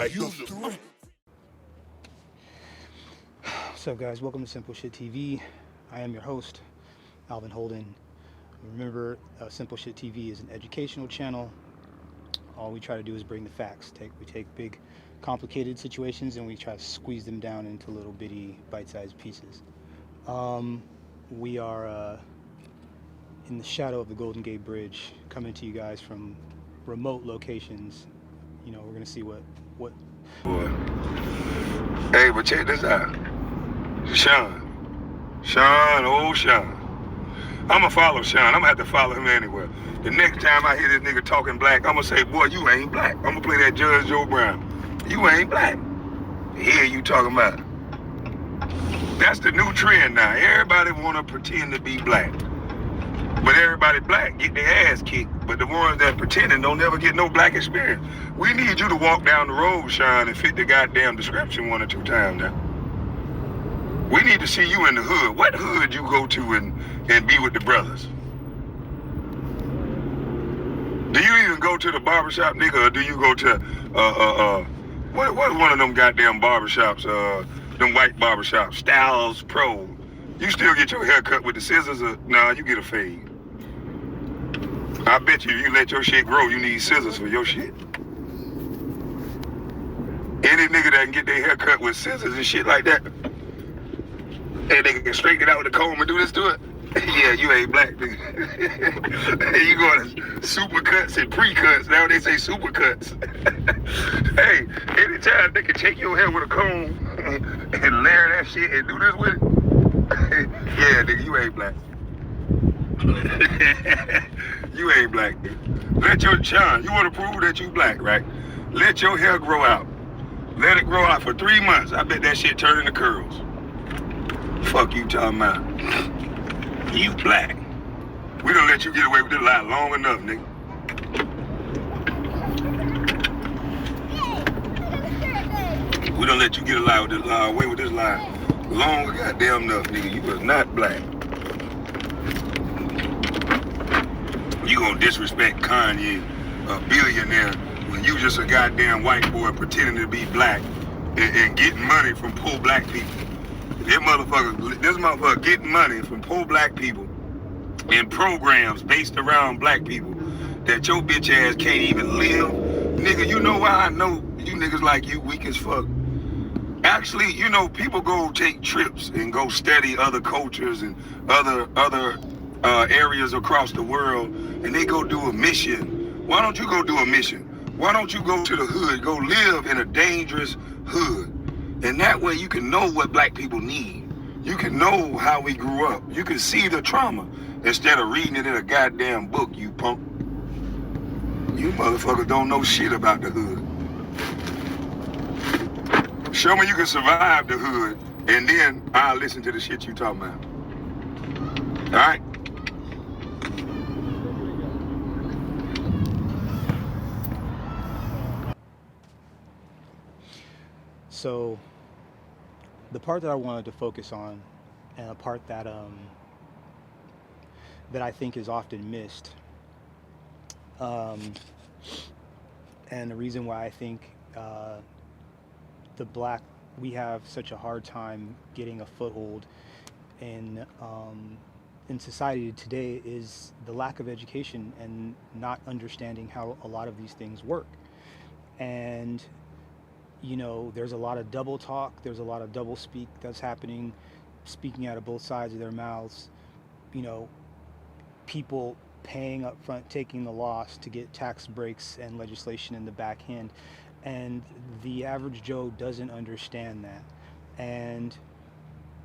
use them. What's up, guys? Welcome to Simple Shit TV. I am your host, Alvin Holden. Remember, Simple Shit TV is an educational channel. All we try to do is bring the facts. We take big, complicated situations and we try to squeeze them down into little bitty, bite-sized pieces. We are in the shadow of the Golden Gate Bridge, coming to you guys from remote locations. You know, we're gonna see what. Boy. Hey, but check this out. Sean, old Sean. I'ma follow Sean. I'ma have to follow him anywhere. The next time I hear this nigga talking black, I'ma say, boy, you ain't black. I'ma play that Judge Joe Brown. You ain't black. Here you talking about. That's the new trend now. Everybody wanna pretend to be black. But everybody black get their ass kicked. But the ones that pretending don't never get no black experience. We need you to walk down the road, Sean, and fit the goddamn description 1 or 2 times now. We need to see you in the hood. What hood you go to and be with the brothers? Do you even go to the barbershop, nigga, or do you go to what one of them goddamn barbershops, them white barbershops, Styles Pro? You still get your hair cut with the scissors, or nah, you get a fade? I bet you if you let your shit grow, you need scissors for your shit. Any nigga that can get their hair cut with scissors and shit like that, and they can straighten it out with a comb and do this to it, yeah, you ain't black, nigga. You going to super cuts and pre-cuts. Now they say super cuts. Hey, anytime they can take your hair with a comb and layer that shit and do this with it, yeah, nigga, you ain't black. You ain't black, nigga. Let your Sean, you want to prove that you black, right? Let your hair grow out. Let it grow out for 3 months. I bet that shit turn into curls. Fuck you talking about. You black. We done let you get away with this lie long enough, nigga. We done let you get away with this lie long goddamn enough, nigga. You was not black. You gonna disrespect Kanye, a billionaire, when you just a goddamn white boy pretending to be black and getting money from poor black people. This motherfucker getting money from poor black people and programs based around black people that your bitch ass can't even live. Nigga, you know why I know you niggas like you weak as fuck? Actually, you know, people go take trips and go study other cultures and other areas across the world, and they go do a mission. Why don't you go do a mission? Why don't you go to the hood, go live in a dangerous hood? And that way you can know what black people need. You can know how we grew up. You can see the trauma instead of reading it in a goddamn book, you punk. You motherfuckers don't know shit about the hood. Show me you can survive the hood, and then I'll listen to the shit you talking about. All right? So, the part that I wanted to focus on, and a part that that I think is often missed, and the reason why I think we have such a hard time getting a foothold in society today is the lack of education and not understanding how a lot of these things work. And you know, there's a lot of double talk, there's a lot of double speak that's happening, speaking out of both sides of their mouths. You know, people paying up front, taking the loss to get tax breaks and legislation in the back end. And the average Joe doesn't understand that. And,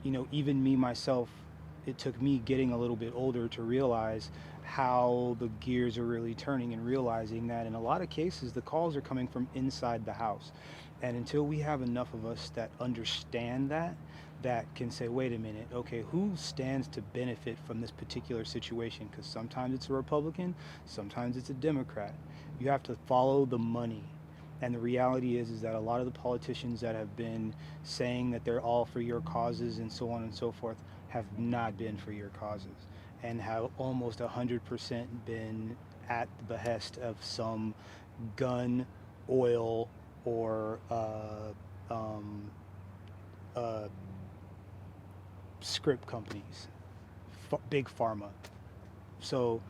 you know, even me myself, it took me getting a little bit older to realize how the gears are really turning, and realizing that in a lot of cases the calls are coming from inside the house. And until we have enough of us that understand that can say, wait a minute, okay, who stands to benefit from this particular situation? Because sometimes it's a Republican, sometimes it's a Democrat. You have to follow the money. And the reality is that a lot of the politicians that have been saying that they're all for your causes and so on and so forth have not been for your causes, and have almost 100% been at the behest of some gun, oil, or um, uh, script companies, big pharma. So,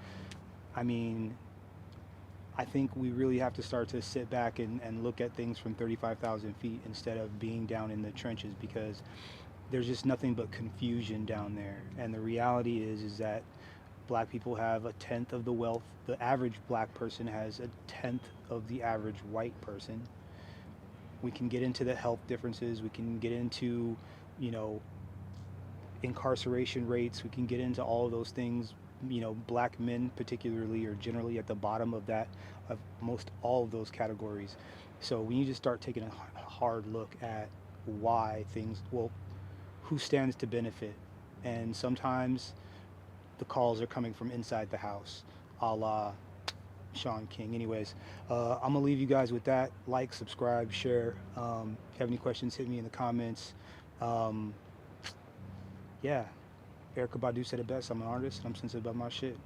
I mean, I think we really have to start to sit back and look at things from 35,000 feet instead of being down in the trenches, because there's just nothing but confusion down there. And the reality is that black people have a tenth of the wealth. The average black person has a tenth of the average white person. We can get into the health differences. We can get into, you know, incarceration rates. We can get into all of those things. You know, black men particularly are generally at the bottom of that, of most all of those categories. So we need to start taking a hard look at why things, well, who stands to benefit. And sometimes the calls are coming from inside the house, a la Sean King. Anyways, I'm gonna leave you guys with that. Like, subscribe, share. If you have any questions, hit me in the comments. Um, yeah, Erica Badu said it best. I'm an artist and I'm sensitive about my shit.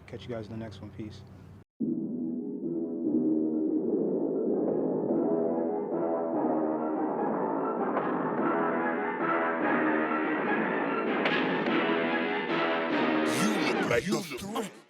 Catch you guys in the next one. Peace. You look like the threat.